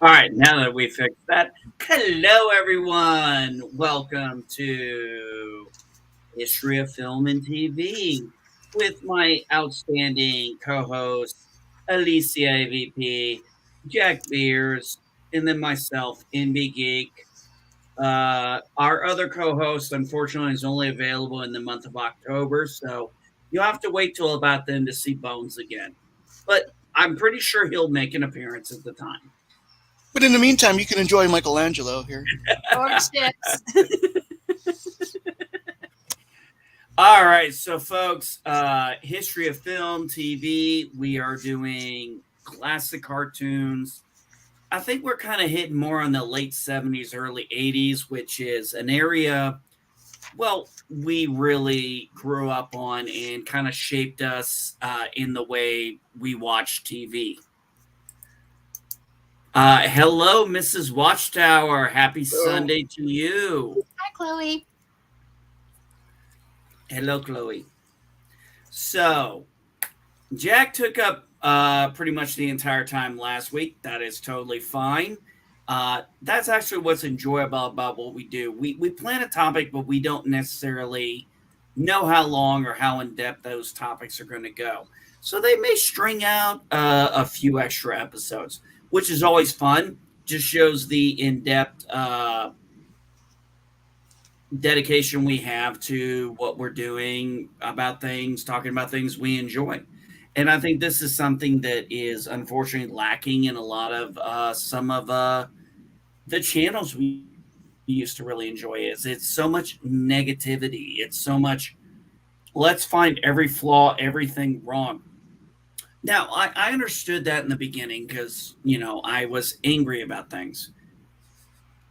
All right, now that we fixed that, hello everyone. Welcome to History of Film and TV with my outstanding co-host Alicia AVP, Jack Beers, and then myself, NB Geek. Our other co-host, unfortunately, is only available in the month of October, so you'll have to wait till about then to see Bones again. But I'm pretty sure he'll make an appearance at the time. But in the meantime, you can enjoy Michelangelo here. Or chips. All right, so folks, history of film, TV, we are doing classic cartoons. I think we're kind of hitting more on the late 70s, early 80s, which is an area, well, we really grew up on and kind of shaped us in the way we watch TV. Hello, Mrs. Watchtower. Happy Sunday to you. Hi, Chloe. Hello, Chloe. So, Jack took up pretty much the entire time last week. That is totally fine. That's actually what's enjoyable about what we do. We plan a topic, but we don't necessarily know how long or how in depth those topics are going to go. So they may string out a few extra episodes, which is always fun. Just shows the in depth dedication we have to what we're doing about things, talking about things we enjoy. And I think this is something that is unfortunately lacking in a lot of some of the channels we used to really enjoy. Is it's so much negativity. It's so much let's find every flaw, everything wrong. Now I understood that in the beginning because I was angry about things.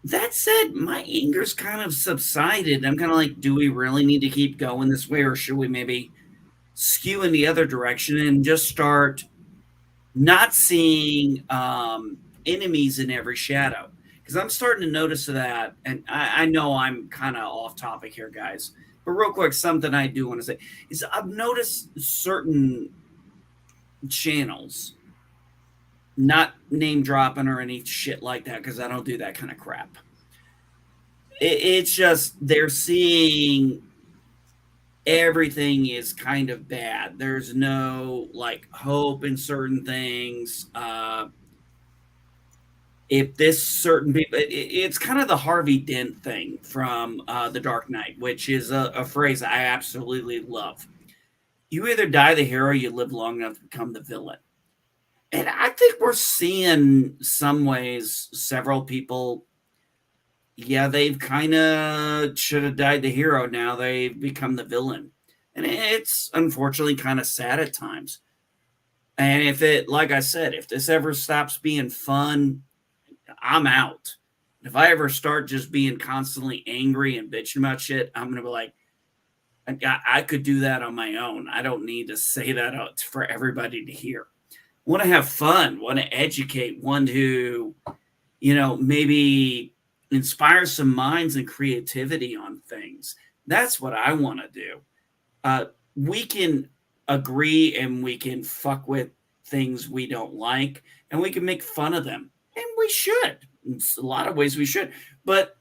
That said, my anger's kind of subsided. I'm kind of like, do we really need to keep going this way, or should we maybe skew in the other direction and just start not seeing enemies in every shadow? Because I'm starting to notice that, and I know I'm kind of off topic here, guys. But real quick, something I do want to say is I've noticed certain channels, not name dropping or any shit like that, because I don't do that kind of crap. It's just they're seeing everything is kind of bad. There's no like hope in certain things. If this certain people, it's kind of the Harvey Dent thing from The Dark Knight, which is a phrase I absolutely love. You either die the hero, you live long enough to become the villain. And I think we're seeing some ways several people, yeah, they've kind of should have died the hero. Now they've become the villain. And it's unfortunately kind of sad at times. And if it, like I said, if this ever stops being fun, I'm out. If I ever start just being constantly angry and bitching about shit, I'm going to be like, I could do that on my own. I don't need to say that out for everybody to hear. Want to have fun, want to educate, want to, maybe inspire some minds and creativity on things. That's what I want to do. We can agree and we can fuck with things we don't like and we can make fun of them. And we should. In a lot of ways we should. But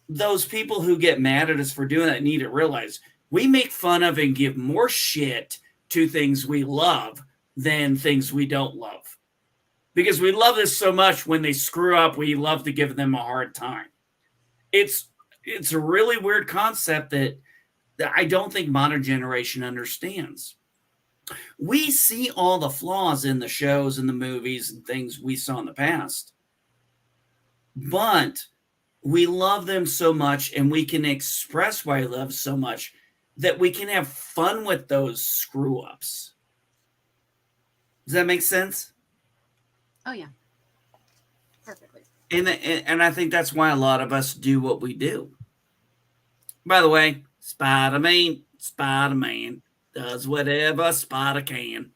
those people who get mad at us for doing that need to realize we make fun of and give more shit to things we love than things we don't love. Because we love this so much, when they screw up, we love to give them a hard time. It's a really weird concept that I don't think modern generation understands. We see all the flaws in the shows and the movies and things we saw in the past. But we love them so much, and we can express why we love so much that we can have fun with those screw ups. Does that make sense? Oh, yeah. Perfectly. And I think that's why a lot of us do what we do. By the way, Spider-Man does whatever Spider can,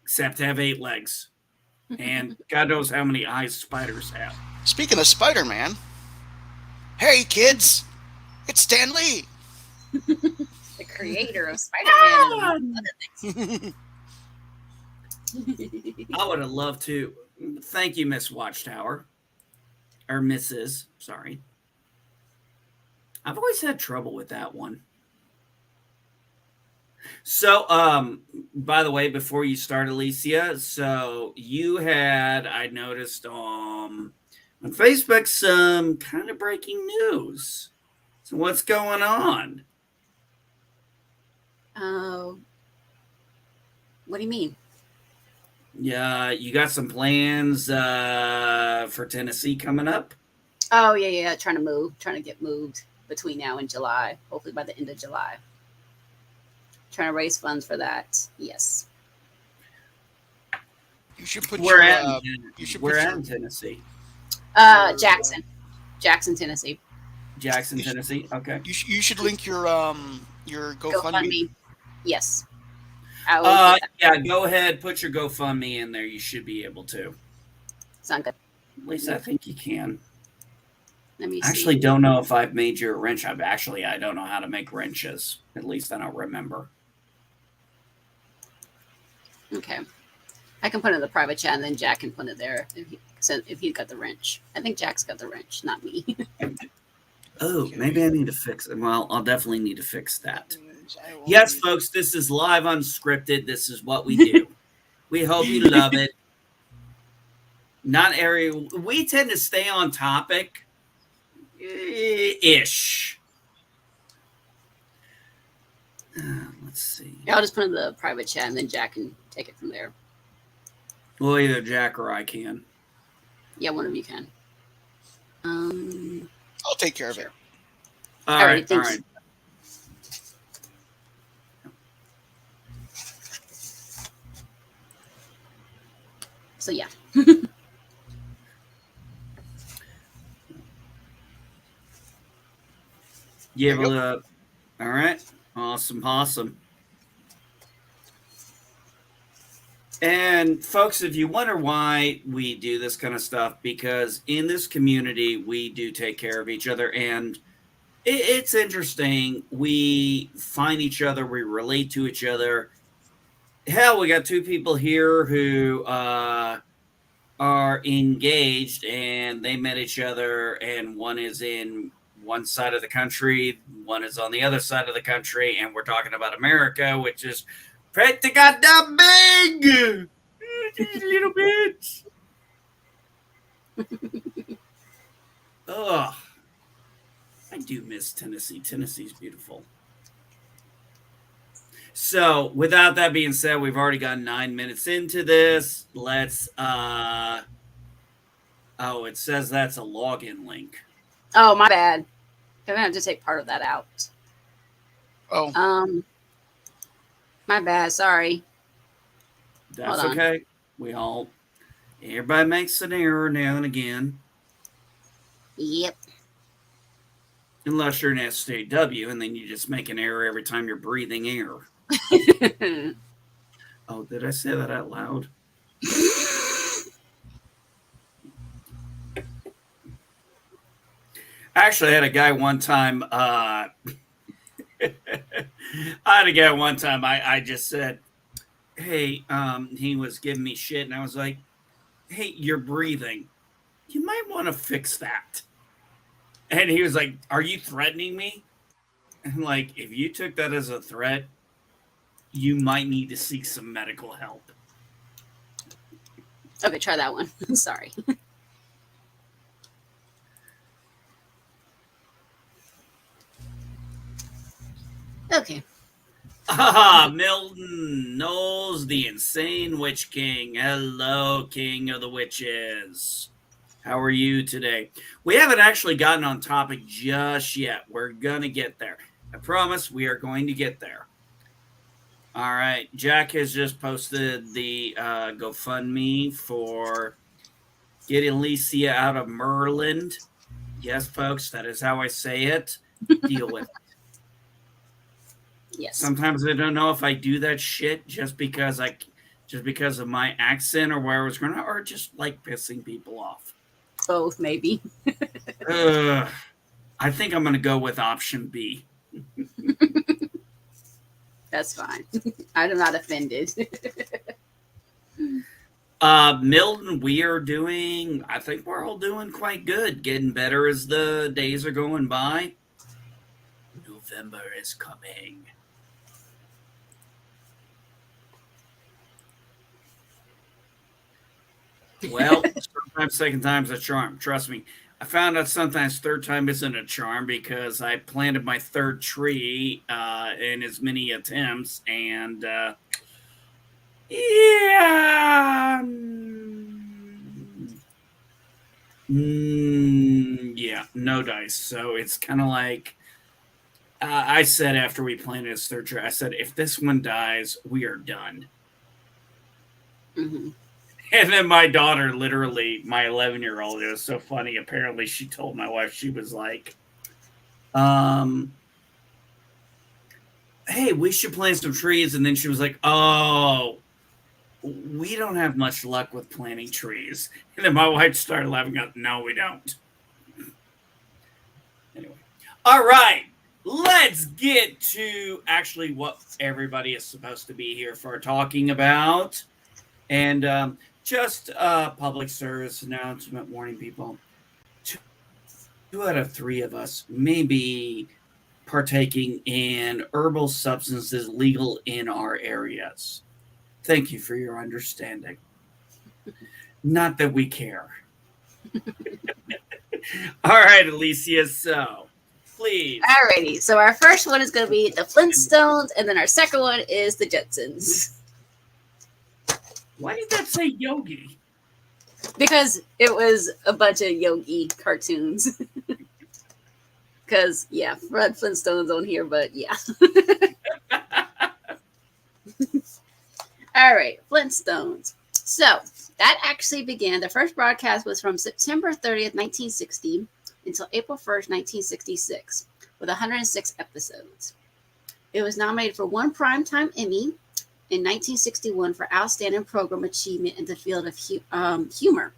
except have 8 legs. And God knows how many eyes spiders have. Speaking of Spider-Man, hey kids, it's Stan Lee. The creator of Spider-Man and other things. I would have loved to. Thank you, Miss Watchtower. Or Mrs. Sorry. I've always had trouble with that one. So, by the way, before you start, Alicia, so you had, I noticed on Facebook, some kind of breaking news. So, what's going on? Oh, what do you mean? Yeah, you got some plans for Tennessee coming up? Oh, yeah. Trying to get moved between now and July. Hopefully by the end of July. Trying to raise funds for that. Yes. You should put Where your. at? You should Where put at your. in Tennessee? Jackson, Tennessee. Jackson, Tennessee. Okay. You should link your GoFundMe. GoFundMe. Yes. I will get that. Yeah, go ahead. Put your GoFundMe in there. You should be able to. Sound good. At least I think you can. Let me I actually see. don't know if I've made you a wrench. I don't know how to make wrenches. At least I don't remember. Okay. I can put it in the private chat, and then Jack can put it there if he got the wrench. I think Jack's got the wrench, not me. Oh, Okay. maybe I need to fix it. Well, I'll definitely need to fix that. Yes, folks, this is live unscripted. This is what we do. We hope you love it. We tend to stay on topic ish. Let's see. Yeah, I'll just put it in the private chat, and then Jack can take it from there. Well, either Jack or I can. Yeah, one of you can. I'll take care of it. All Alrighty, right. All thanks. right. So yeah. You able to? All right. Awesome. And folks, if you wonder why we do this kind of stuff, because in this community, we do take care of each other. And it's interesting. We find each other. We relate to each other. Hell, we got two people here who are engaged, and they met each other, and one is in one side of the country, one is on the other side of the country, and we're talking about America, which is pretty goddamn big. Just a little bit. Ugh. I do miss Tennessee. Tennessee's beautiful. So, without that being said, we've already got 9 minutes into this. Let's oh, it says that's a login link. Oh, my bad. I'm gonna have to take part of that out. Oh, My bad. Sorry. That's Hold on. okay. Everybody makes an error now and again. Yep. Unless you're an SJW, and then you just make an error every time you're breathing air. Oh, did I say that out loud? Actually, I had a guy one time. I just said, "Hey," he was giving me shit, and I was like, "Hey, you're breathing. You might want to fix that." And he was like, "Are you threatening me?" And like, if you took that as a threat, you might need to seek some medical help. Okay, try that one. Sorry. Okay. Ah, Milton Knowles, the insane witch king. Hello, king of the witches. How are you today? We haven't actually gotten on topic just yet. We're going to get there. I promise we are going to get there. All right. Jack has just posted the GoFundMe for getting Alicia out of Maryland. Yes, folks, that is how I say it. Deal with it. Yes. Sometimes I don't know if I do that shit just because of my accent or where I was going, or just like pissing people off. Both, maybe. I think I'm going to go with option B. That's fine. I'm not offended. Milton, I think we're all doing quite good, getting better as the days are going by. November is coming. Well, sometimes second time's a charm. Trust me. I found out sometimes third time isn't a charm because I planted my third tree in as many attempts, and yeah, yeah, no dice. So it's kind of like I said after we planted his third tree. I said, if this one dies, we are done. Mm-hmm. And then my daughter, literally, my 11-year-old, it was so funny. Apparently, she told my wife, she was like, hey, we should plant some trees. And then she was like, oh, we don't have much luck with planting trees. And then my wife started laughing out, no, we don't. Anyway. All right. Let's get to actually what everybody is supposed to be here for talking about. And just a public service announcement warning people. Two out of three of us may be partaking in herbal substances legal in our areas. Thank you for your understanding. Not that we care. All right, Alicia, so please. Alrighty, so our first one is going to be the Flintstones, and then our second one is the Jetsons. Why did that say Yogi? Because it was a bunch of Yogi cartoons. Because, yeah, Fred Flintstone's on here, but yeah. All right, Flintstones. So that actually began, the first broadcast was from September 30th, 1960 until April 1st, 1966, with 106 episodes. It was nominated for 1 Primetime Emmy in 1961 for Outstanding Program Achievement in the field of humor.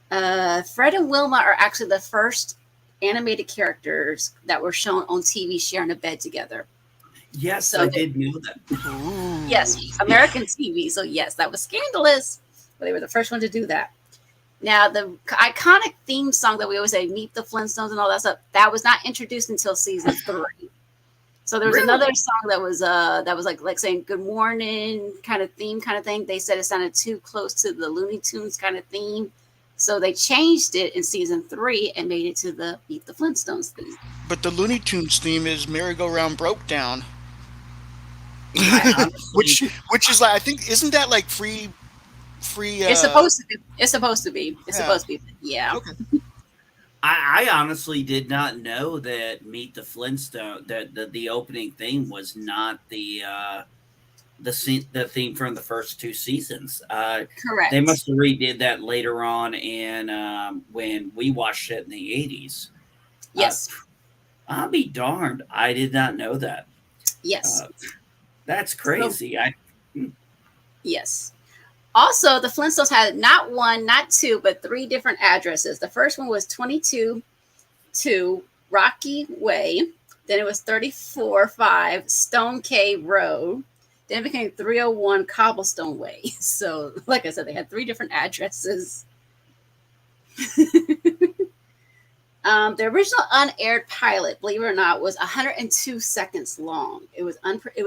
Fred and Wilma are actually the first animated characters that were shown on TV sharing a bed together. Yes, so I did know that. Ooh. Yes, American TV. So yes, that was scandalous, but they were the first one to do that. Now, the iconic theme song that we always say, Meet the Flintstones and all that stuff, that was not introduced until season 3. So there was another song that was like saying good morning kind of theme kind of thing. They said it sounded too close to the Looney Tunes kind of theme. So they changed it in season 3 and made it to the Meet the Flintstones theme. But the Looney Tunes theme is Merry Go Round Broke Down. which is like, I think, isn't that like free It's supposed to be. It's supposed to be. Yeah. Okay. I honestly did not know that Meet the Flintstone, that the opening theme was not the theme from the first 2 seasons. Correct. They must have redid that later on in when we watched it in the 80s. Yes. I'll be darned. I did not know that. Yes. That's crazy. Yes. Also, the Flintstones had not 1, not 2, but 3 different addresses. The first one was 22 Rocky Way. Then it was 34-5 Stone Cave Road. Then it became 301 Cobblestone Way. So, like I said, they had 3 different addresses. The original unaired pilot, believe it or not, was 102 seconds long. It was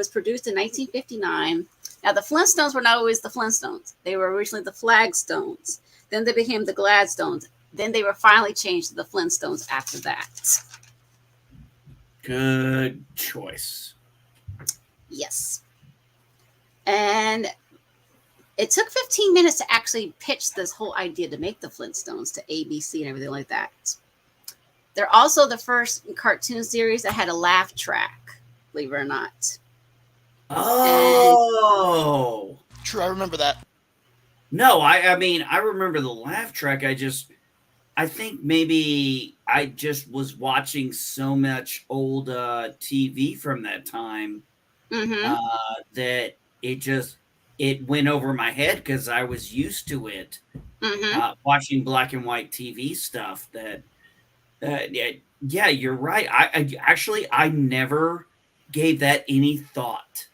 produced in 1959. Now, the Flintstones were not always the Flintstones. They were originally the Flagstones. Then they became the Gladstones. Then they were finally changed to the Flintstones after that. Good choice. Yes. And it took 15 minutes to actually pitch this whole idea to make the Flintstones to ABC and everything like that. They're also the first cartoon series that had a laugh track, believe it or not. Oh, True, I remember that. no, I mean, I remember the laugh track. I think maybe I just was watching so much old TV from that time Mm-hmm. that it went over my head because I was used to it Mm-hmm. watching black and white TV stuff. Yeah, you're right. I never gave that any thought.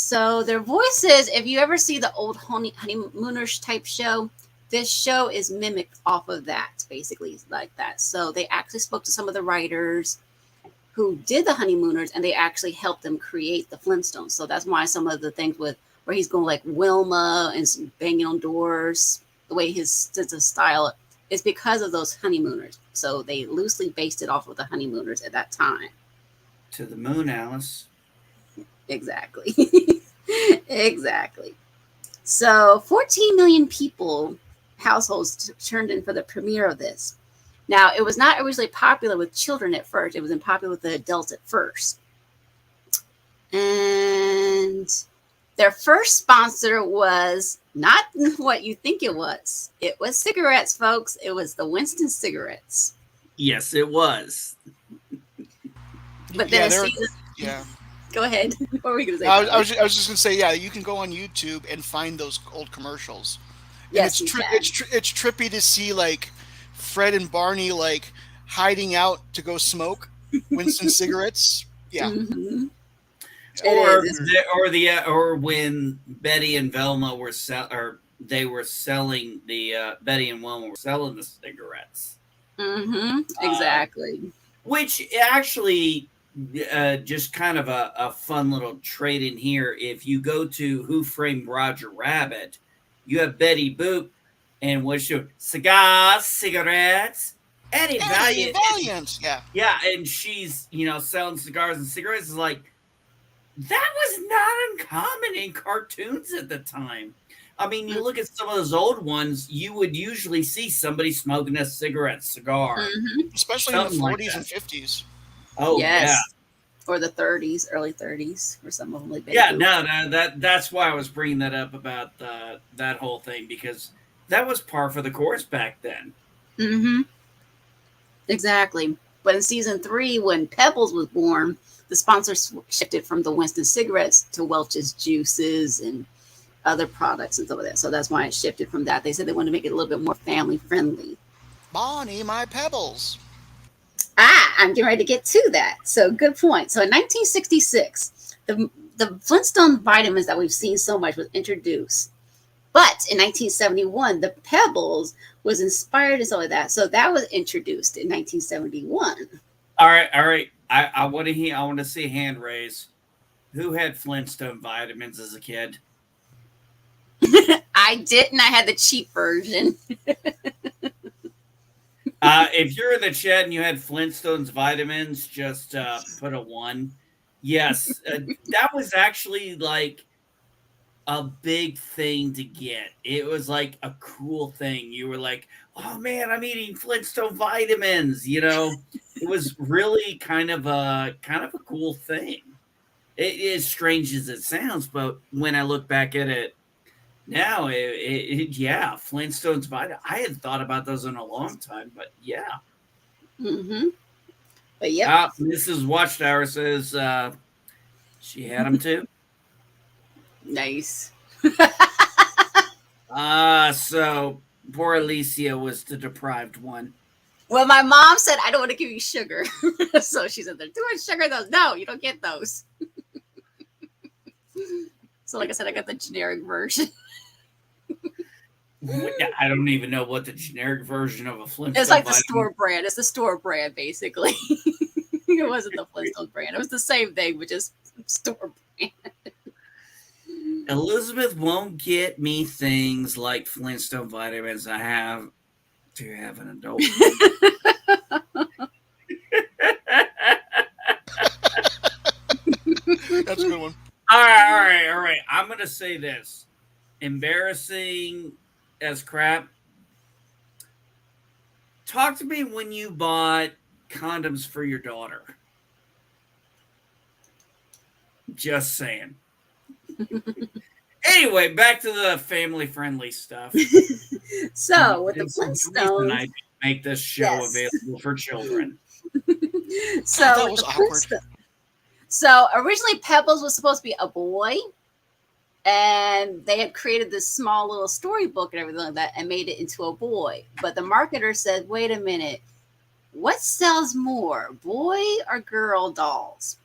So their voices, if you ever see the old Honeymooners type show, this show is mimicked off of that, basically like that. So they actually spoke to some of the writers who did the Honeymooners, and they actually helped them create the Flintstones. So that's why some of the things with where he's going like Wilma and banging on doors, the way his sense of style is because of those Honeymooners. So they loosely based it off of the Honeymooners at that time. To the moon, Alice. Exactly. Exactly. So 14 million people, households turned in for the premiere of this. Now, it was not originally popular with children at first. It was unpopular with the adults at first. And their first sponsor was not what you think it was. It was cigarettes, folks. It was the Winston cigarettes. Yes, it was. But then yeah. Go ahead. What were we going to say? I was just going to say, yeah, you can go on YouTube and find those old commercials. And Yes, it's trippy to see like Fred and Barney like hiding out to go smoke Winston cigarettes. Yeah. Mm-hmm. Or when Betty and Velma were selling the Betty and Wilma were selling the cigarettes. Mm-hmm. Exactly. Which actually, just kind of a fun little trade in here. If you go to Who Framed Roger Rabbit, you have Betty Boop, and what's your cigars, cigarettes, Eddie Valiant. Yeah, and she's selling cigars and cigarettes. Is like, that was not uncommon in cartoons at the time. I mean, you look at some of those old ones, you would usually see somebody smoking a cigar, especially in the 40s and 50s. Oh, yes. Yeah. Or the 30s, early 30s, or some of them like that. Yeah, that's why I was bringing that up about that whole thing, because that was par for the course back then. Mm-hmm. Exactly. But in season 3, when Pebbles was born, the sponsor shifted from the Winston cigarettes to Welch's juices and other products and stuff like that. So that's why it shifted from that. They said they wanted to make it a little bit more family friendly. Bonnie, my Pebbles. I'm getting ready to get to that. So good point. So in 1966, the Flintstone vitamins that we've seen so much was introduced. But in 1971, the Pebbles was inspired and stuff like that. So that was introduced in 1971. All right. I want to see a hand raise. Who had Flintstone vitamins as a kid? I didn't. I had the cheap version. If you're in the chat and you had Flintstones vitamins, just put a 1. Yes, that was actually like a big thing to get. It was like a cool thing. You were like, oh man, I'm eating Flintstone vitamins. It was really kind of a cool thing. It is strange as it sounds, but when I look back at it now, yeah, Flintstones vitamins. I hadn't thought about those in a long time, but yeah. Mm-hmm. But yeah, Mrs. Watchtower says she had them too. Nice. So poor Alicia was the deprived one. Well, my mom said, I don't want to give you sugar. So she said, they're too much sugar. Those. No, you don't get those. So like I said, I got the generic version. I don't even know what the generic version of a Flintstone. It's like the store brand. It's the store brand, basically. It wasn't the Flintstone brand. It was the same thing, but just store brand. Elizabeth won't get me things like Flintstone vitamins. I have to have an adult. That's a good one. All right. I'm going to say this. Embarrassing as crap. Talk to me when you bought condoms for your daughter. Just saying. Anyway, back to the family-friendly stuff. So, with the Flintstones... I make this show available for children. So, that was awkward. So, originally, Pebbles was supposed to be a boy. And they had created this small little storybook and everything like that and made it into a boy. But the marketer said, wait a minute. What sells more, boy or girl dolls?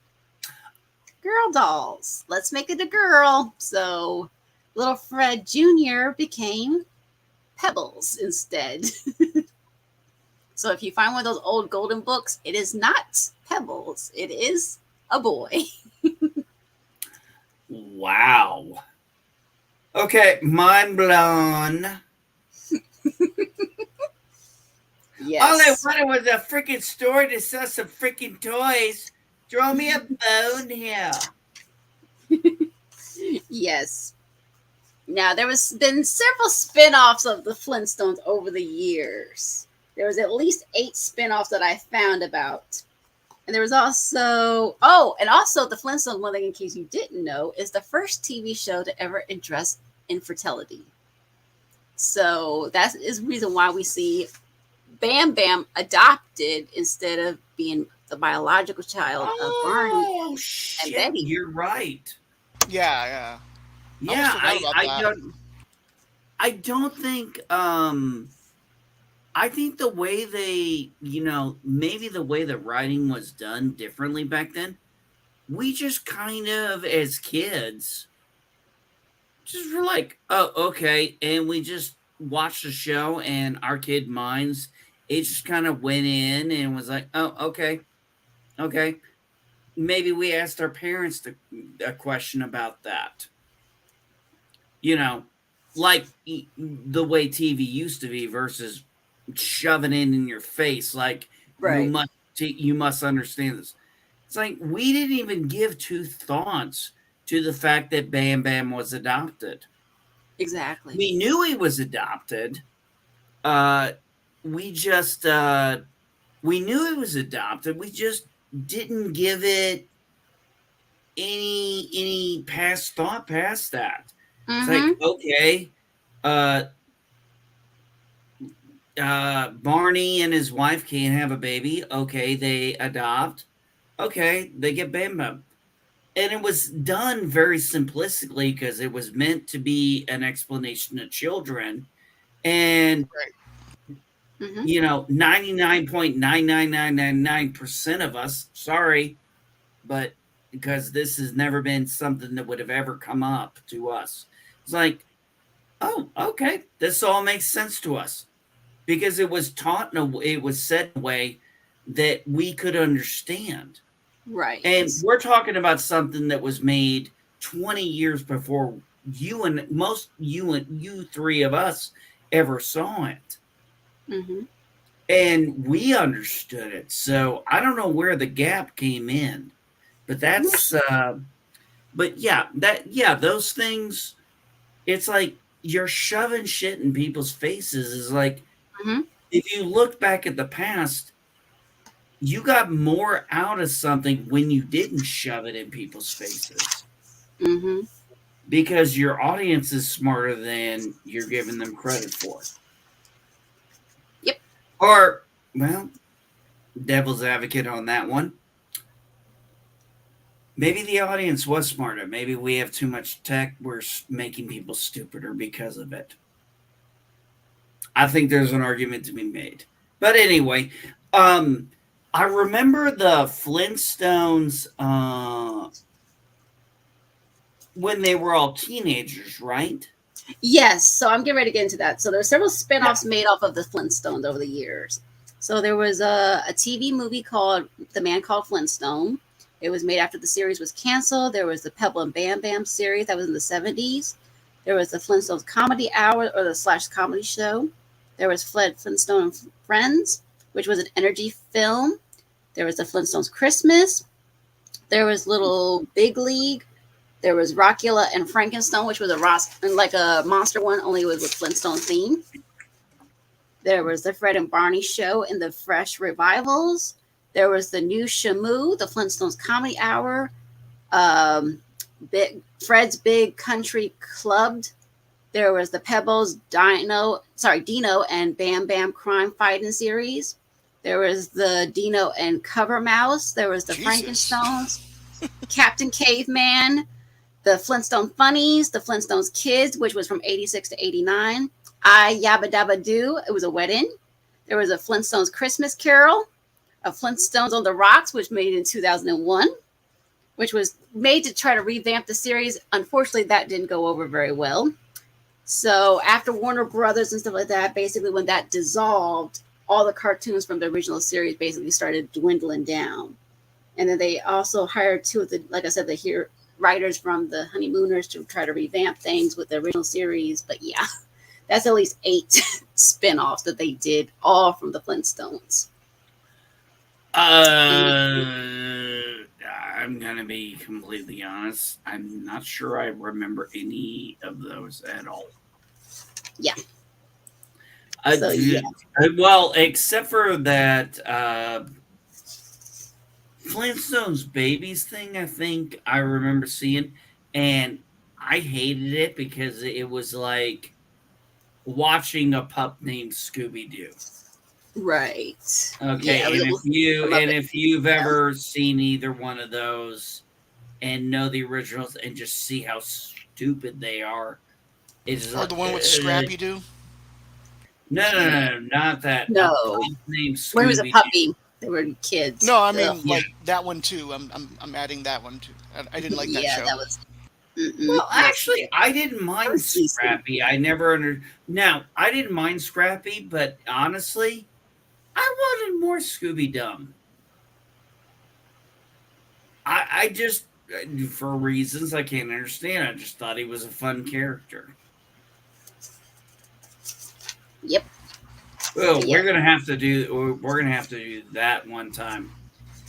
girl dolls. Let's make it a girl. So little Fred Jr. became Pebbles instead. So if you find one of those old golden books, it is not Pebbles. It is a boy. Wow. Okay, mind blown. Yes. All I wanted was a freaking store to sell some freaking toys. Throw me a bone here. Yes. Now, there was been several spin-offs of the Flintstones over the years. There was at least 8 spin-offs that I found about. And there was also, the Flintstones, one thing in case you didn't know, is the first TV show to ever address infertility. So that is the reason why we see Bam Bam adopted instead of being the biological child of Barney and shit, Betty. You're right. Yeah. Yeah, almost forgot about that. I don't think I think the way they, maybe the way the writing was done differently back then, we just kind of as kids just were like, oh, okay, and we just watched the show and our kid minds, it just kind of went in and was like, oh, okay. Maybe we asked our parents a question about that. Like the way TV used to be versus shoving it in your face. Like, Right. you must understand this. It's like we didn't even give 2 thoughts to the fact that Bam Bam was adopted. Exactly. We knew he was adopted. We knew he was adopted. We just didn't give it any past thought past that. It's like, okay, Barney and his wife can't have a baby. Okay, they adopt. Okay, they get Bam Bam. And it was done very simplistically because it was meant to be an explanation to children. And, 99.99999% of us, sorry, but because this has never been something that would have ever come up to us. It's like, oh, okay, this all makes sense to us because it was taught it was said in a way that we could understand. Right. And we're talking about something that was made 20 years before you three of us ever saw it. And we understood it. So I don't know where the gap came in, but that's, those things, it's like you're shoving shit in people's faces. Is like, if you look back at the past, you got more out of something when you didn't shove it in people's faces. Because your audience is smarter than you're giving them credit for. Yep. Or, well, devil's advocate on that one. Maybe the audience was smarter. Maybe we have too much tech. We're making people stupider because of it. I think there's an argument to be made. But anyway, I remember the Flintstones when they were all teenagers, right? Yes. So I'm getting ready to get into that. So there were several spin-offs made off of the Flintstones over the years. So there was a TV movie called The Man Called Flintstone. It was made after the series was canceled. There was the Pebble and Bam Bam series that was in the 70s. There was the Flintstones Comedy Hour or the / comedy show. There was Fred Flintstone and Friends, which was an energy film. There was the Flintstones Christmas. There was Little Big League. There was Rockula and Frankenstein, which was a monster one, only it was with Flintstone theme. There was the Fred and Barney show in the Fresh Revivals. There was the new Shamu, the Flintstones Comedy Hour. Fred's Big Country Clubbed. There was the Pebbles, Dino and Bam Bam crime fighting series. There was the Dino and Cover Mouse. There was the Frankenstones, Captain Caveman, the Flintstone Funnies, the Flintstones Kids, which was from 86 to 89. I Yabba Dabba Doo, it was a wedding. There was a Flintstones Christmas Carol, a Flintstones on the Rocks, which made in 2001. which was made to try to revamp the series. Unfortunately, that didn't go over very well. So after Warner Brothers and stuff like that, basically when that dissolved, all the cartoons from the original series basically started dwindling down. And then they also hired two of the, like I said, the writers from the Honeymooners to try to revamp things with the original series. But yeah, that's at least 8 spin-offs that they did, all from the Flintstones. I'm gonna be completely honest. I'm not sure I remember any of those at all. Yeah. Well, except for that Flintstones Babies thing, I think I remember seeing, and I hated it because it was like watching a pup named Scooby Doo. Right. Okay, Yeah, if you've ever seen either one of those and know the originals and just see how stupid they are, or the one with Scrappy Doo. No, not that. No, name when it was a puppy, they were kids. No, I mean like that one too. I'm adding that one too. I didn't like that show. That was. Well, actually, I didn't mind Scrappy. I never Now, I didn't mind Scrappy, but honestly, I wanted more Scooby Dum. I just, for reasons I can't understand, I just thought he was a fun character. Yep. Well, we're gonna have to do that one time.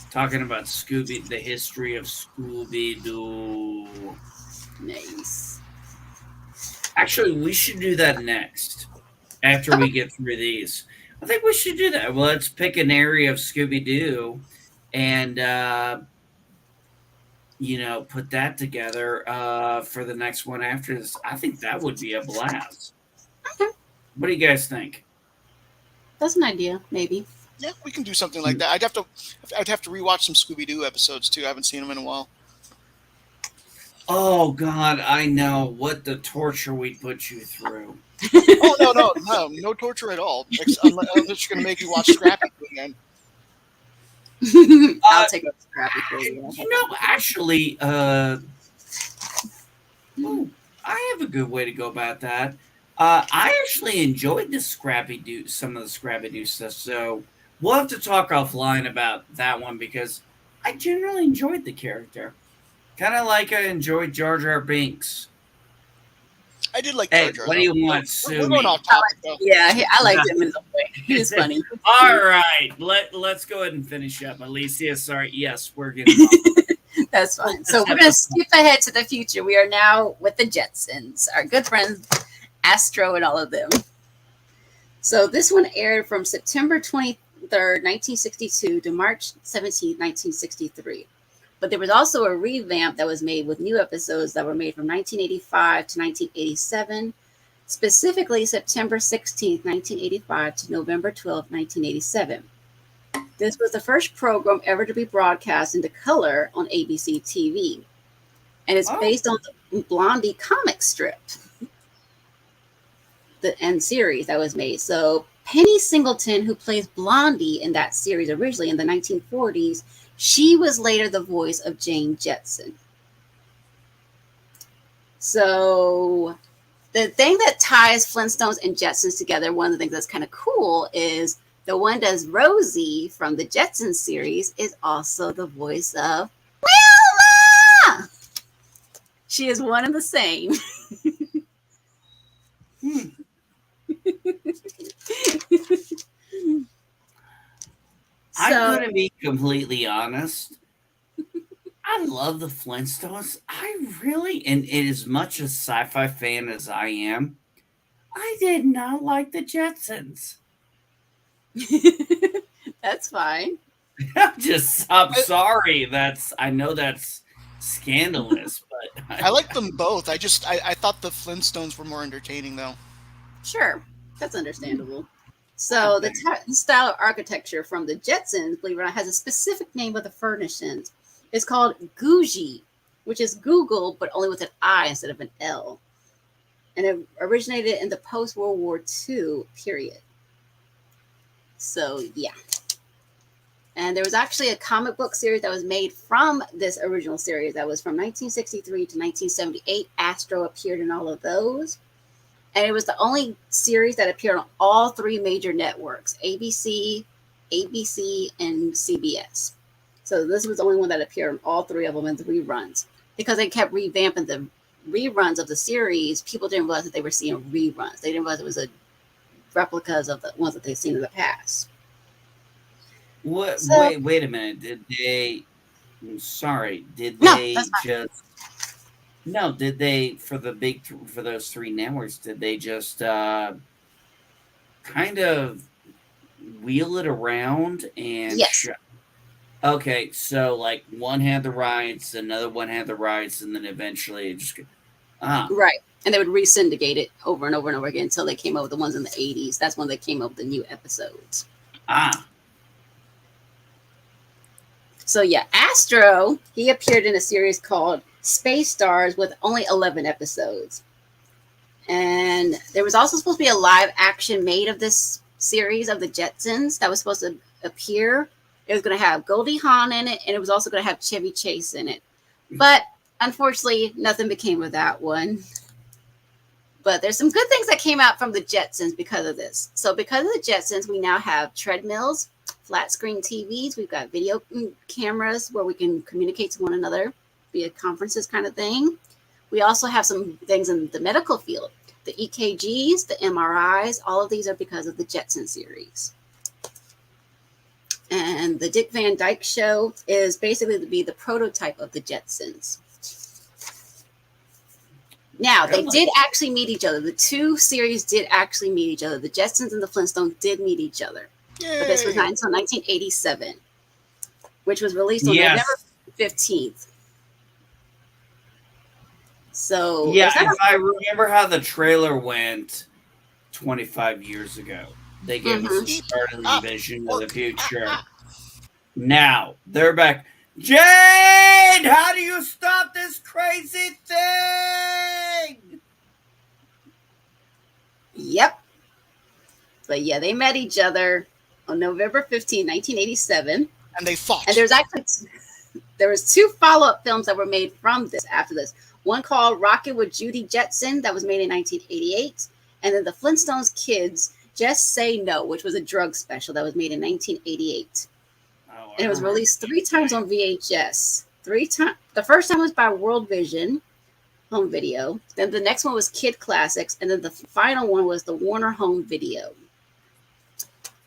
Talking about the history of Scooby Doo. Nice. Actually, we should do that next after we get through these. I think we should do that. Well, let's pick an area of Scooby Doo and put that together for the next one after this. I think that would be a blast. Okay. What do you guys think? That's an idea, maybe. Yeah, we can do something like that. I'd have to rewatch some Scooby Doo episodes too. I haven't seen them in a while. Oh God, I know what the torture we put you through. Oh no torture at all. Unless you're gonna make me watch Scrappy again. I'll take up Scrappy for you. Actually, I have a good way to go about that. I actually enjoyed some of the Scrappy Doo stuff. So we'll have to talk offline about that one because I generally enjoyed the character. Kind of like I enjoyed Jar Jar Binks. I did like Jar Jar. What do you want, Sue? We're going off topic, though. Yeah, I liked him in the way. He was funny. All right, let's go ahead and finish up. Alicia, sorry. Yes, we're getting off. That's fine. So we're going to skip ahead to the future. We are now with the Jetsons, our good friends Astro and all of them. So this one aired from September 23rd, 1962 to March 17th, 1963. But there was also a revamp that was made with new episodes that were made from 1985 to 1987, specifically September 16th, 1985 to November 12th, 1987. This was the first program ever to be broadcast into color on ABC TV. And it's based on the Blondie comic strip and series that was made. So Penny Singleton, who plays Blondie in that series originally in the 1940s, she was later the voice of Jane Jetson. So the thing that ties Flintstones and Jetsons together, one of the things that's kind of cool is the one that's Rosie from the Jetsons series is also the voice of Wilma. She is one and the same. I'm going to be completely honest. I love the Flintstones. I really, and as much a sci-fi fan as I am, I did not like the Jetsons. That's fine. I'm sorry. I know that's scandalous, but I like them both. I thought the Flintstones were more entertaining, though. Sure, that's understandable. So the style of architecture from the Jetsons, believe it or not, has a specific name of the furnishings. It's called Googie, which is Google, but only with an I instead of an L. And it originated in the post-World War II period. So, yeah. And there was actually a comic book series that was made from this original series that was from 1963 to 1978. Astro appeared in all of those. And it was the only series that appeared on all three major networks, ABC, and CBS. So this was the only one that appeared on all three of them in the reruns. Because they kept revamping the reruns of the series, people didn't realize that they were seeing reruns. They didn't realize it was a replicas of the ones that they've seen in the past. What? So- wait a minute. Did they? Sorry. Did No, they that's fine. just? No. Did they for those three networks? Did they just kind of wheel it around and? Yes. Okay, so like one had the rights, another one had the rights, and then eventually it just Right. And they would re-syndicate it over and over and over again until they came up with the ones in the 80s. That's when they came up with the new episodes. So yeah, Astro, he appeared in a series called Space Stars with only 11 episodes. And there was also supposed to be a live action made of this series of the Jetsons that was supposed to appear. It was going to have Goldie Hawn in it, and it was also going to have Chevy Chase in it. But unfortunately, nothing became of that one. But there's some good things that came out from the Jetsons because of this. So because of the Jetsons, we now have treadmills, flat screen TVs. We've got video cameras where we can communicate to one another via conferences kind of thing. We also have some things in the medical field. The EKGs, the MRIs, all of these are because of the Jetson series. And the Dick Van Dyke Show is basically to be the prototype of the Jetsons. Now, they did actually meet each other. The two series did actually meet each other. The Jetsons and the Flintstones did meet each other. Yay. But this was not until 1987, which was released on November 15th. So, yeah, if I remember how the trailer went 25 years ago, they gave us a startling vision of the future. Now they're back. Jade, how do you stop this crazy thing? Yep. But yeah, they met each other on November 15, 1987. And they fought. And there was two follow-up films that were made from this after this. One called Rockin' with Judy Jetson that was made in 1988. And then the Flintstones Kids Just Say No, which was a drug special that was made in 1988. And it was released 3 times on VHS. 3 times. The first time was by World Vision Home Video. Then the next one was Kid Classics. And then the final one was the Warner Home Video.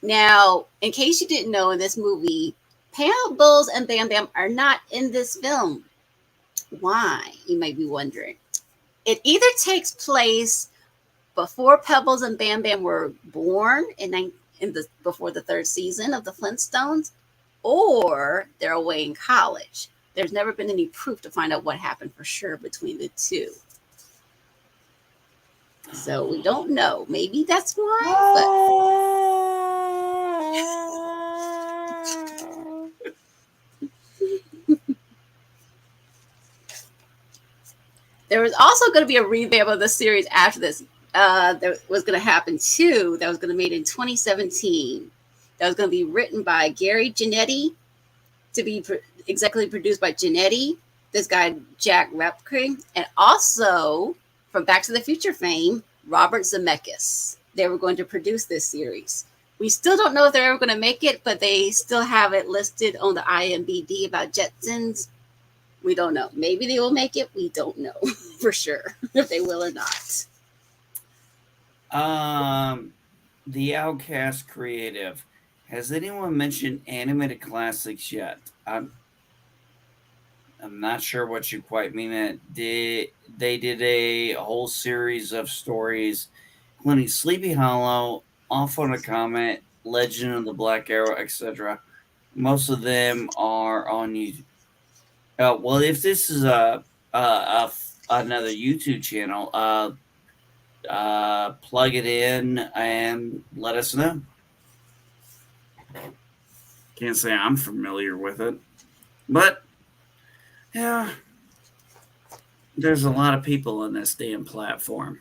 Now, in case you didn't know, in this movie, Pebbles and Bam Bam are not in this film. Why, you may be wondering. It either takes place before Pebbles and Bam Bam were born before the 3rd season of the Flintstones, or they're away in college. There's never been any proof to find out what happened for sure between the two. So we don't know. Maybe that's why. There was also going to be a revamp of the series after this. That was going to happen too. That was going to be made in 2017. That was going to be written by Gary Janetti, to be executively produced by Janetti, this guy Jack Repke, and also from Back to the Future fame, Robert Zemeckis. They were going to produce this series. We still don't know if they're ever going to make it, but they still have it listed on the IMDb about Jetsons. We don't know. Maybe they will make it. We don't know for sure if they will or not. The Outcast Creative. Has anyone mentioned Animated Classics yet? I'm not sure what you quite mean. They did a whole series of stories, including Sleepy Hollow, Off on a Comet, Legend of the Black Arrow, etc. Most of them are on YouTube. Well, if this is another YouTube channel, plug it in and let us know. Can't say I'm familiar with it, but yeah, there's a lot of people on this damn platform.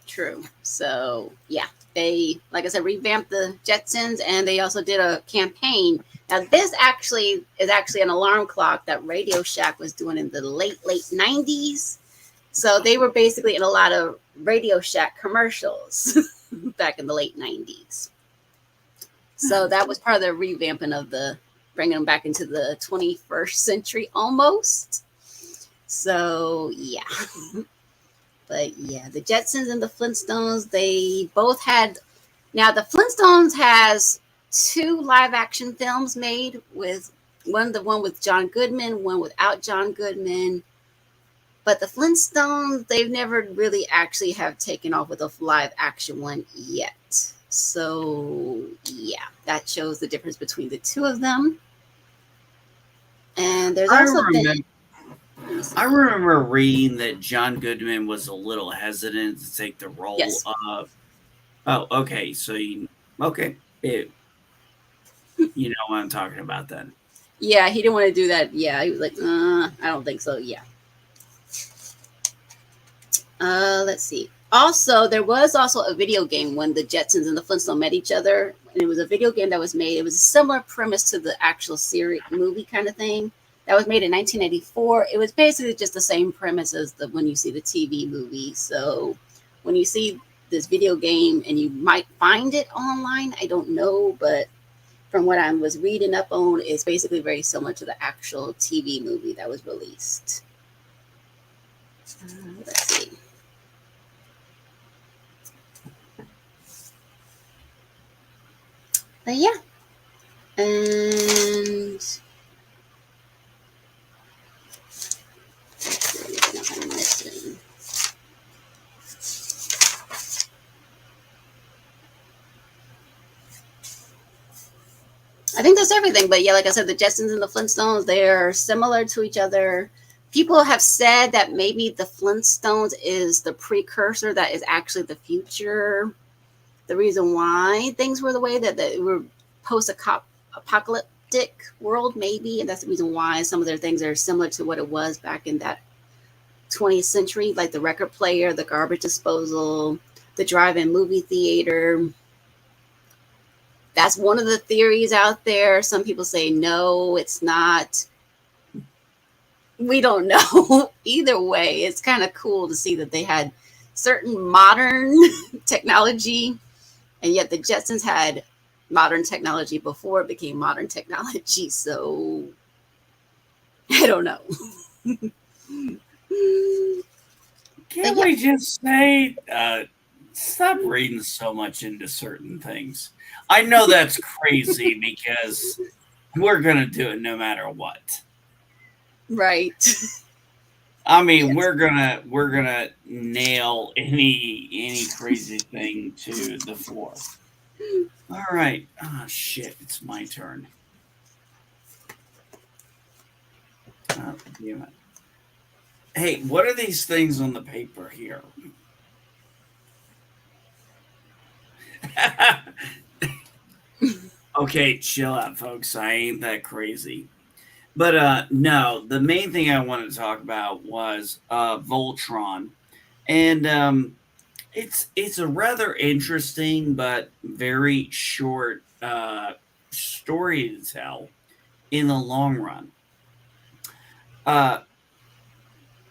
True. So yeah, They, like I said, revamped the Jetsons, and they also did a campaign. Now, this actually is actually an alarm clock that Radio Shack was doing in the late 90s. So they were basically in a lot of Radio Shack commercials back in the late 90s. So that was part of the revamping of the bringing them back into the 21st century almost. So yeah. But yeah, the Jetsons and the Flintstones, they both had. Now the Flintstones has 2 live action films made, with the one with John Goodman, one without John Goodman. But the Flintstones, they've never really actually have taken off with a live action one yet. So yeah, that shows the difference between the 2 of them. And there's also I remember reading that John Goodman was a little hesitant to take the role Yes. of. Oh, okay. So you know what I'm talking about then. Yeah, he didn't want to do that. Yeah, he was like, I don't think so. Yeah. Let's see. Also, there was also a video game when the Jetsons and the Flintstones met each other. And it was a video game that was made. It was a similar premise to the actual series movie kind of thing. That was made in 1984. It was basically just the same premise as when you see the TV movie. So when you see this video game, and you might find it online, I don't know, but from what I was reading up on, it's basically very similar to the actual TV movie that was released. Let's see. But yeah. And I'm missing. I think that's everything. But yeah, like I said, the Jetsons and the Flintstones, they're similar to each other. People have said that maybe the Flintstones is the precursor, that is actually the future. The reason why things were the way that they were post-apocalyptic world, maybe. And that's the reason why some of their things are similar to what it was back in that 20th century, like the record player, the garbage disposal, the drive-in movie theater. That's one of the theories out there. Some people say, no, it's not. We don't know. Either way, it's kind of cool to see that they had certain modern technology, and yet the Jetsons had modern technology before it became modern technology. So I don't know. Can't we just say, stop reading so much into certain things? I know that's crazy because we're going to do it no matter what. Right. I mean, yes. we're gonna nail any crazy thing to the floor. All right. Oh shit! It's my turn. Oh, damn it. Hey, what are these things on the paper here? Okay, chill out, folks. I ain't that crazy. But no, the main thing I wanted to talk about was Voltron. And it's a rather interesting but very short story to tell in the long run.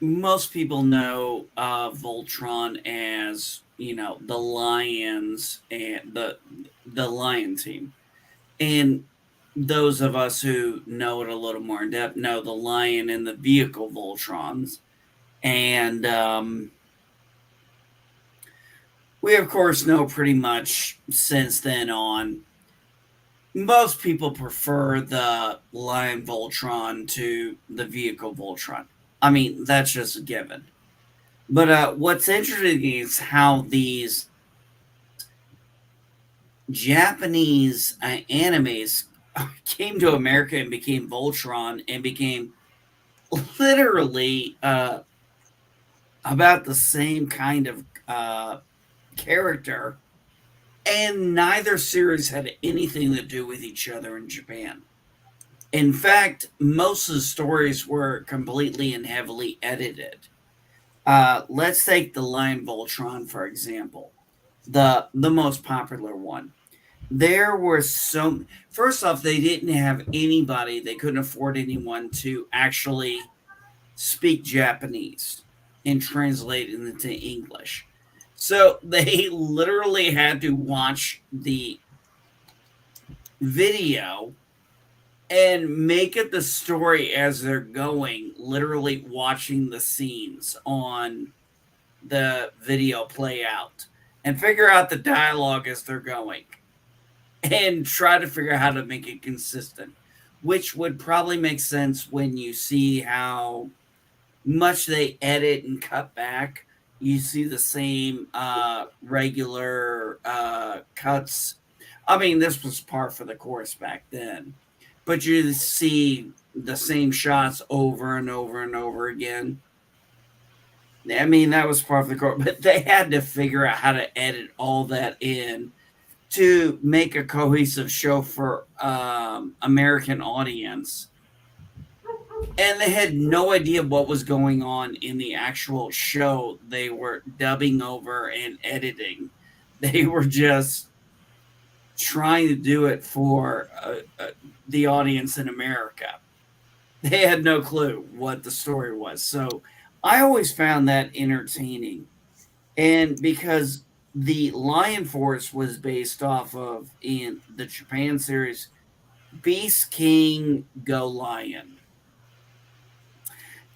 Most people know Voltron as, you know, the Lions and the Lion team. And those of us who know it a little more in depth know the Lion and the vehicle Voltrons. And we, of course, know pretty much since then on, most people prefer the Lion Voltron to the vehicle Voltron. I mean, that's just a given. But what's interesting is how these Japanese animes came to America and became Voltron and became literally about the same kind of character, and neither series had anything to do with each other in Japan. In fact, most of the stories were completely and heavily edited. Let's take the Lion Voltron, for example. the most popular one. There were so first off, they didn't have anybody, they couldn't afford anyone to actually speak Japanese and translate it into English. So they literally had to watch the video and make it the story as they're going, literally watching the scenes on the video play out and figure out the dialogue as they're going and try to figure out how to make it consistent, which would probably make sense when you see how much they edit and cut back. You see the same regular cuts. I mean, this was par for the course back then, but you see the same shots over and over and over again. I mean, that was part of the course, but they had to figure out how to edit all that in to make a cohesive show for American audience. And they had no idea what was going on in the actual show they were dubbing over and editing. They were just trying to do it for the audience in America. They had no clue what the story was. So I always found that entertaining. And because the Lion Force was based off of, in the Japan series, Beast King Go Lion.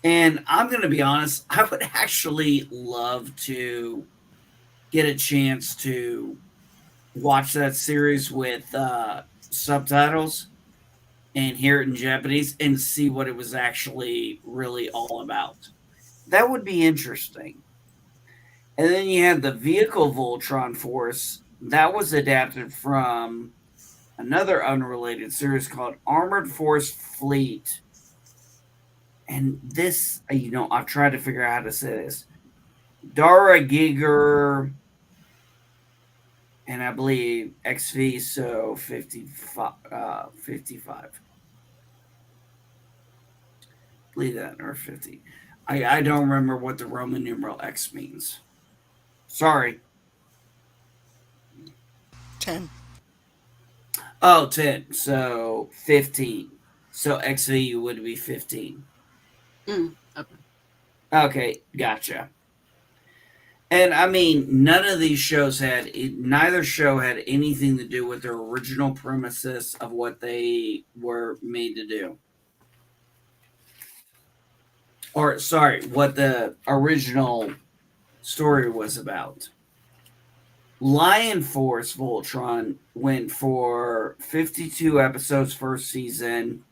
And I'm going to be honest, I would actually love to get a chance to watch that series with subtitles and hear it in Japanese and see what it was actually really all about. That would be interesting. And then you had the Vehicle Voltron Force. That was adapted from another unrelated series called Armored Force Fleet. And this, I've tried to figure out how to say this. Dara Giger, and I believe XV, so 55. 55. I believe that, or 50. I don't remember what the Roman numeral X means. Sorry. 10. Oh, 10. So 15. So XV would be 15. Okay. Okay, gotcha. And I mean, neither show had anything to do with their original premises of what they were made to do. Or, sorry, what the original story was about. Lion Force Voltron went for 52 episodes first season,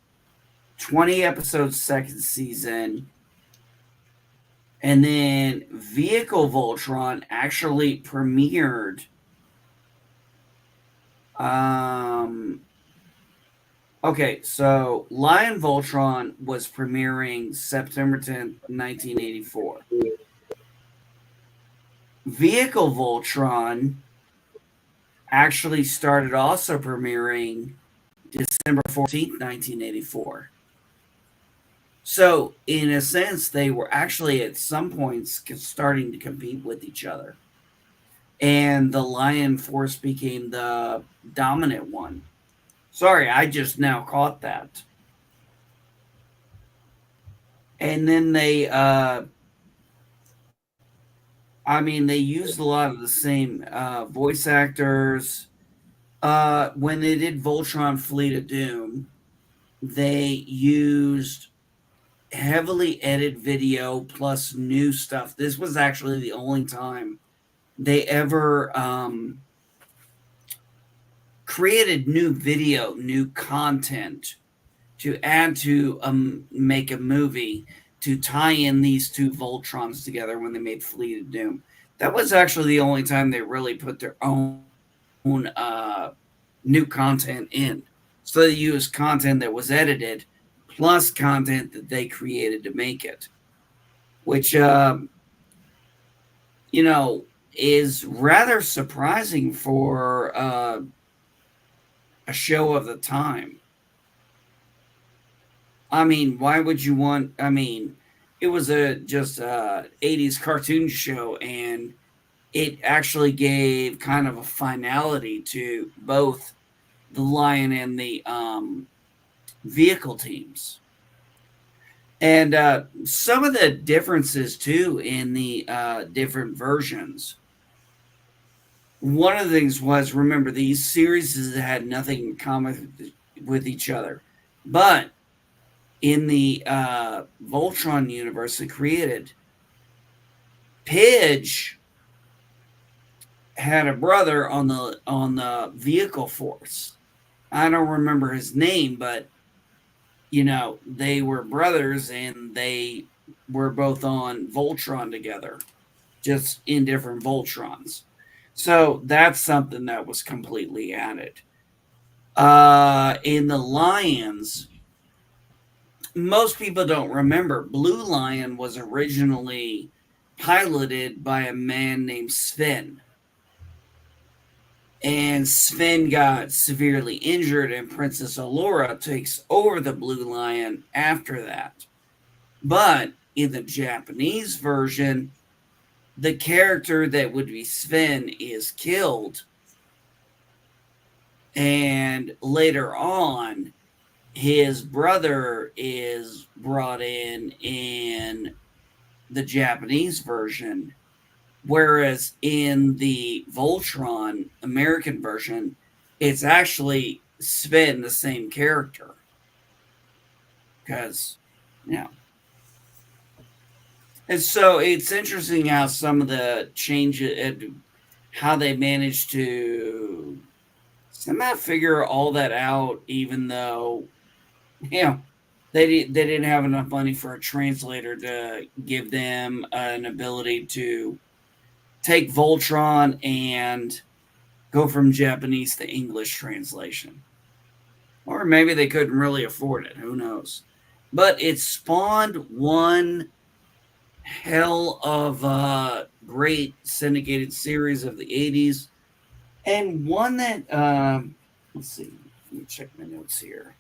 20 episodes second season, and then Vehicle Voltron actually premiered okay, so Lion Voltron was premiering September 10th, 1984. Vehicle Voltron actually started also premiering December 14th, 1984. So, in a sense, they were actually at some points starting to compete with each other. And the Lion Force became the dominant one. Sorry, I just now caught that. And then they used a lot of the same voice actors. When they did Voltron Fleet of Doom, they used heavily edited video plus new stuff. This was actually the only time they ever created new video, new content to add to make a movie to tie in these two Voltrons together when they made Fleet of Doom. That was actually the only time they really put their own new content in. So they used content that was edited plus content that they created to make it, which, is rather surprising for a show of the time. I mean, why would you it was just a 80s cartoon show, and it actually gave kind of a finality to both the Lion and the vehicle teams. And some of the differences, too, in the different versions. One of the things was, remember, these series had nothing in common with each other. But in the Voltron universe they created, Pidge had a brother on the vehicle force. I don't remember his name, but they were brothers and they were both on Voltron together, just in different Voltrons. So that's something that was completely added. In the Lions, most people don't remember, Blue Lion was originally piloted by a man named Sven. And Sven got severely injured, and Princess Allura takes over the Blue Lion after that. But in the Japanese version, the character that would be Sven is killed. And later on, his brother is brought in the Japanese version. Whereas in the Voltron American version, it's actually Sven, the same character. Because, And so it's interesting how some of the changes, how they managed to somehow figure all that out, even though, they didn't have enough money for a translator to give them an ability to take Voltron and go from Japanese to English translation. Or maybe they couldn't really afford it. Who knows? But it spawned one hell of a great syndicated series of the 80s. And one that, let's see. Let me check my notes here.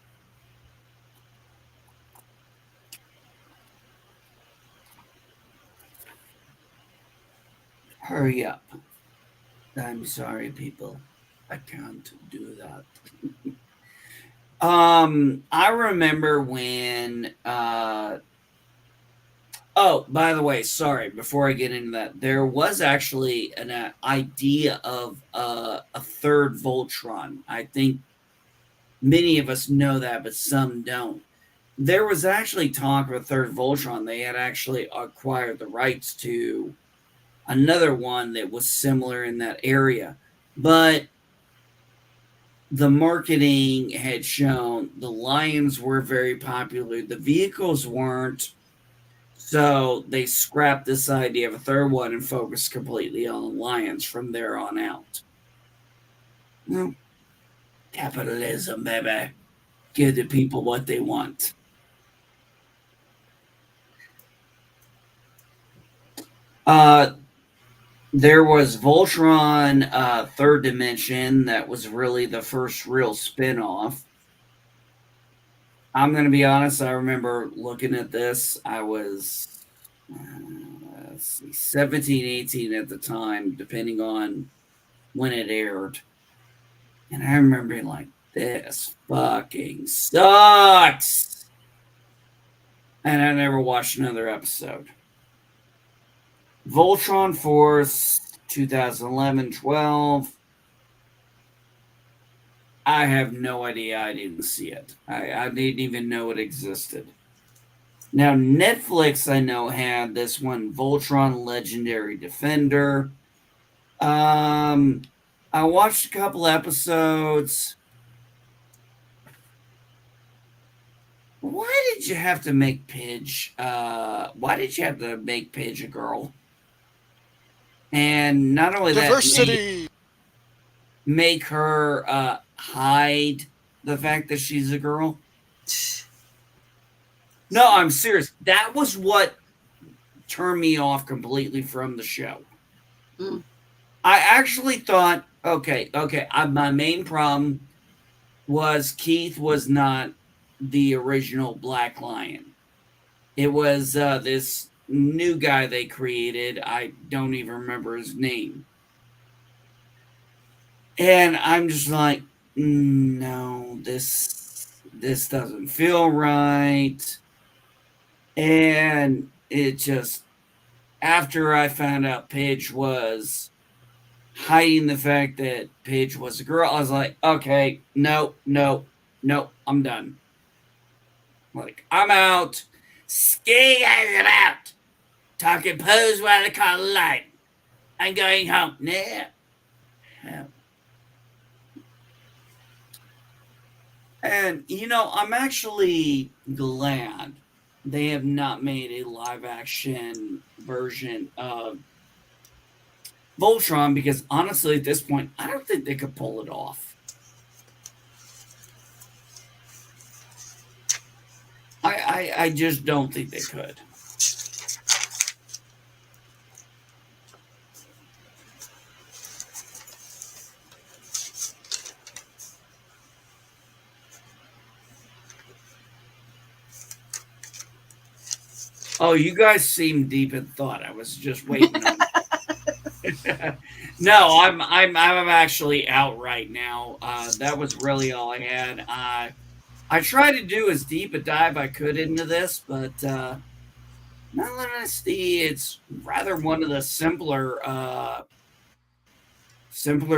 Hurry up. I'm sorry, people. I can't do that. I remember when oh, by the way, sorry, before I get into that, there was actually an idea of a third Voltron. I think many of us know that, but some don't. There was actually talk of a third Voltron. They had actually acquired the rights to another one that was similar in that area. But the marketing had shown the Lions were very popular. The vehicles weren't. So they scrapped this idea of a third one and focused completely on the Lions from there on out. Well, capitalism, baby. Give the people what they want. There was Voltron Third Dimension. That was really the first real spin-off. I'm going to be honest. I remember looking at this. I was 17, 18 at the time, depending on when it aired. And I remember being like, this fucking sucks. And I never watched another episode. Voltron Force 2011-12. I have no idea. I didn't see it. I didn't even know it existed. Now, Netflix, I know, had this one, Voltron Legendary Defender. I watched a couple episodes. Why did you have to make Pidge? Why did you have to make Pidge a girl? And not only Diversity. that, make her hide the fact that she's a girl. No, I'm serious. That was what turned me off completely from the show. Mm. I actually thought, okay. My main problem was Keith was not the original Black Lion. It was this new guy they created. I don't even remember his name. And I'm just like, no, this doesn't feel right. And it just, after I found out Paige was hiding the fact that Paige was a girl, I was like, okay, no, no, no, I'm done. Like, I'm out. Ski guys, I'm out. Talking pose while the car light. I'm going home. Yeah. Yeah. And, I'm actually glad they have not made a live action version of Voltron because honestly, at this point, I don't think they could pull it off. I just don't think they could. Oh, you guys seem deep in thought. I was just waiting on No, I'm actually out right now. That was really all I had. I tried to do as deep a dive I could into this, but not honesty, it's rather one of the simpler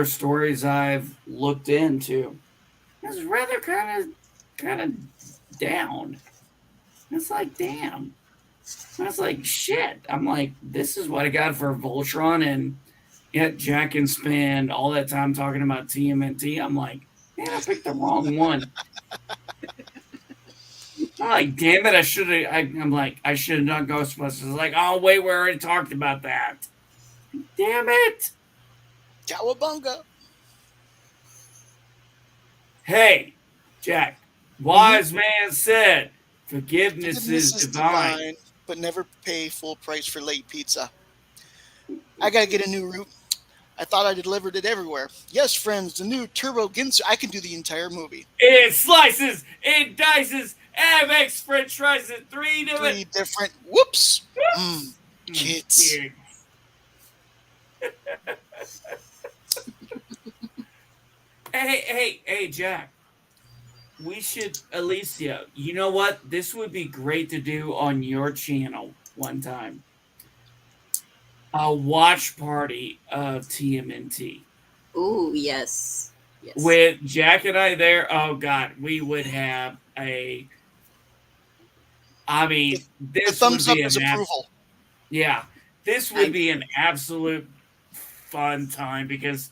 stories I've looked into. It's rather kind of down. It's like, damn. I was like, shit. I'm like, this is what I got for Voltron, and yet Jack can spend all that time talking about TMNT. I'm like, man, I picked the wrong one. I'm like, damn it, I should have. I'm like, I should have done Ghostbusters. Like, oh wait, we already talked about that. Damn it. Cowabunga. Hey, Jack, wise man said, forgiveness is divine. But never pay full price for late pizza. I gotta get a new route. I thought I delivered it everywhere. Yes, friends, the new Turbo Ginsu. I can do the entire movie. It slices, it dices, and makes French fries in three different. Whoops. Kids. Hey, Jack. We should, Alicia, you know what? This would be great to do on your channel one time. A watch party of TMNT. Ooh, yes. With Jack and I there, oh God, we would have a. I mean, this thumbs would be up is approval. Yeah, this would be an absolute fun time because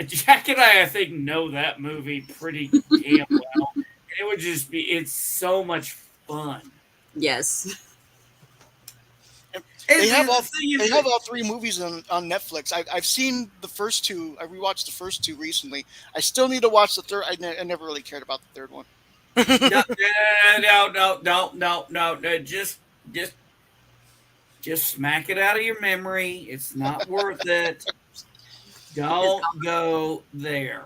Jack and I think, know that movie pretty damn well. It would just be, it's so much fun. Yes. They have all three movies on Netflix. I've seen the first two. I rewatched the first two recently. I still need to watch the third. I never really cared about the third one. No. Just smack it out of your memory. It's not worth it. Don't go there.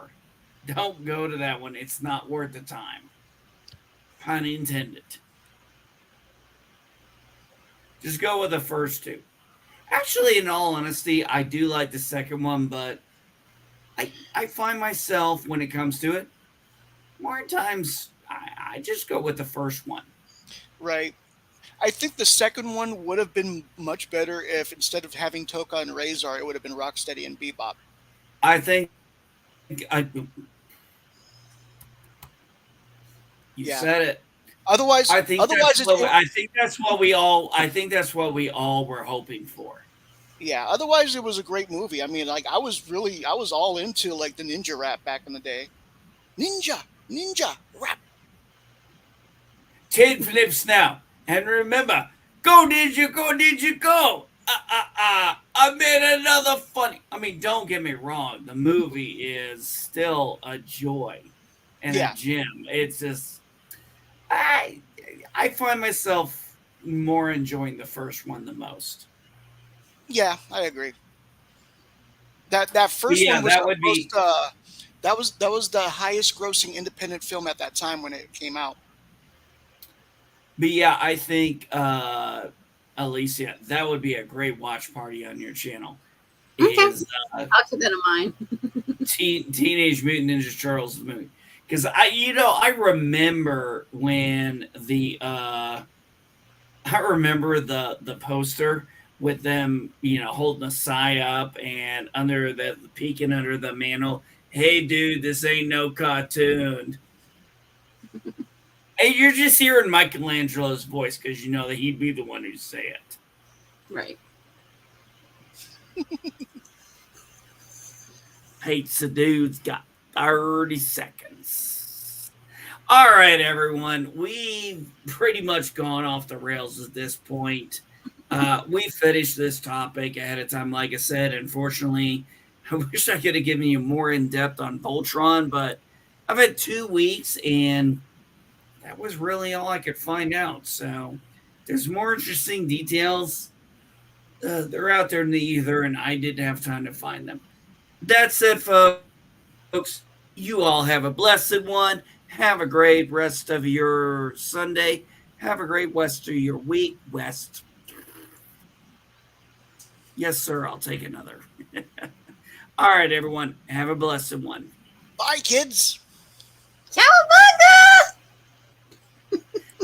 Don't go to that one. It's not worth the time. Pun intended. Just go with the first two. Actually, in all honesty, I do like the second one, but I find myself, when it comes to it, more times I just go with the first one. Right. I think the second one would have been much better if instead of having Toka and Razor, it would have been Rocksteady and Bebop. I think you said it. Otherwise, I think that's what we all were hoping for. Yeah. Otherwise, it was a great movie. I mean, like I was all into like the ninja rap back in the day. Ninja rap. 10 flips now, and remember, go ninja, go! I made another funny. I mean, don't get me wrong. The movie is still a joy and a gem. It's just. I find myself more enjoying the first one the most. Yeah, I agree. That first one was that was the highest grossing independent film at that time when it came out. But yeah, I think Alicia, that would be a great watch party on your channel. Okay. Is I'll keep that in mind. Teenage Mutant Ninja Turtles the movie. Because I remember when I remember the poster with them, holding a sigh up and under the peeking under the mantle. Hey, dude, this ain't no cartoon. And you're just hearing Michelangelo's voice because you know that he'd be the one who'd say it. Right. Pizza Dude's got 30 seconds. All right, everyone. We've pretty much gone off the rails at this point. We finished this topic ahead of time, like I said. Unfortunately, I wish I could have given you more in depth on Voltron, but I've had 2 weeks and that was really all I could find out. So there's more interesting details. They're out there in the ether, and I didn't have time to find them. That said, folks, you all have a blessed one. Have a great rest of your Sunday. Have a great rest of your week. West. Yes, sir. I'll take another. All right, everyone. Have a blessed one. Bye, kids. Cowabunga!